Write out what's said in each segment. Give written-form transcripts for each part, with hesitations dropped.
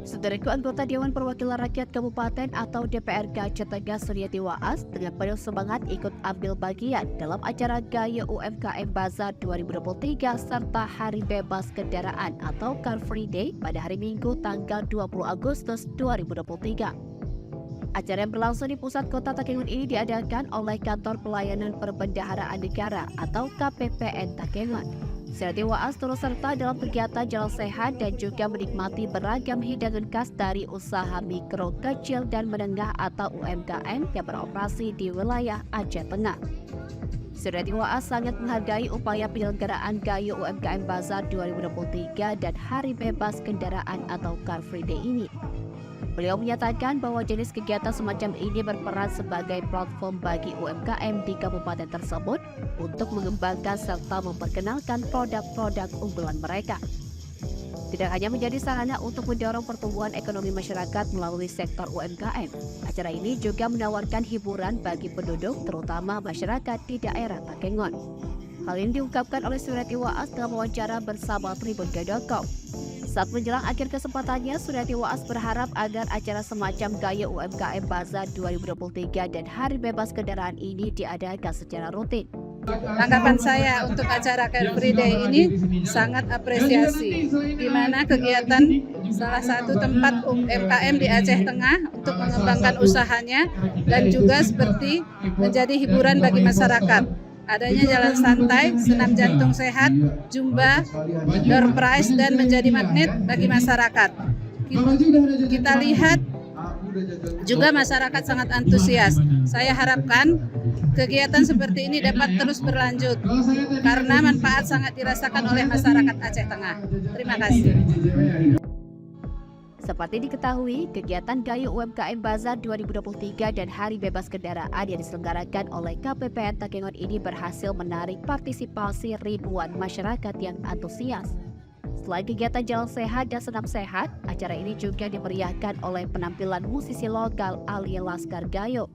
Saudaraku, anggota Dewan Perwakilan Rakyat Kabupaten atau DPRK Aceh Tengah Suryati Waas dengan penuh semangat ikut ambil bagian dalam acara Gaya UMKM Bazar 2023 serta Hari Bebas Kendaraan atau Car Free Day pada hari Minggu tanggal 20 Agustus 2023. Acara yang berlangsung di pusat kota Takengon ini diadakan oleh Kantor Pelayanan Perbendaharaan Negara atau KPPN Takengon. Suryati Waas turut serta dalam kegiatan jalan sehat dan juga menikmati beragam hidangan khas dari usaha mikro, kecil, dan menengah atau UMKM yang beroperasi di wilayah Aceh Tengah. Suryati Waas sangat menghargai upaya penyelenggaraan Gaya UMKM Bazar 2023 dan Hari Bebas Kendaraan atau Car Free Day ini. Beliau menyatakan bahwa jenis kegiatan semacam ini berperan sebagai platform bagi UMKM di kabupaten tersebut untuk mengembangkan serta memperkenalkan produk-produk unggulan mereka. Tidak hanya menjadi sarana untuk mendorong pertumbuhan ekonomi masyarakat melalui sektor UMKM, acara ini juga menawarkan hiburan bagi penduduk terutama masyarakat di daerah Takengon. Hal ini diungkapkan oleh Suryati Waas dalam wawancara bersama Tribun.com. Saat menjelang akhir kesempatannya, Suryati Waas berharap agar acara semacam Gaya UMKM Bazar 2023 dan Hari Bebas Kendaraan ini diadakan secara rutin. Tanggapan saya untuk acara Car Free Day ini sangat apresiasi, di mana kegiatan salah satu tempat UMKM di Aceh Tengah untuk mengembangkan usahanya dan juga seperti menjadi hiburan bagi masyarakat. Adanya jalan santai, senam jantung sehat, jumba, door prize, dan menjadi magnet bagi masyarakat. Kita lihat juga masyarakat sangat antusias. Saya harapkan kegiatan seperti ini dapat terus berlanjut karena manfaat sangat dirasakan oleh masyarakat Aceh Tengah. Terima kasih. Seperti diketahui, kegiatan Gaya UMKM Bazar 2023 dan Hari Bebas Kendaraan yang diselenggarakan oleh KPPN Takengon ini berhasil menarik partisipasi ribuan masyarakat yang antusias. Selain kegiatan jalan sehat dan senam sehat, acara ini juga dimeriahkan oleh penampilan musisi lokal alias Laskar Gayo.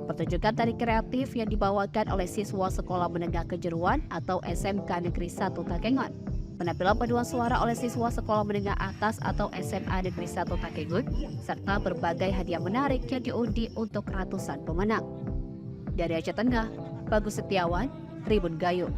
Pertunjukan tari kreatif yang dibawakan oleh siswa Sekolah Menengah Kejuruan atau SMK Negeri 1 Takengon. Penampilan paduan suara oleh siswa Sekolah Menengah Atas atau SMA Negeri 1 Takengon, serta berbagai hadiah menarik yang diundi untuk ratusan pemenang. Dari Aceh Tengah, Bagus Setiawan, Tribun Gayo.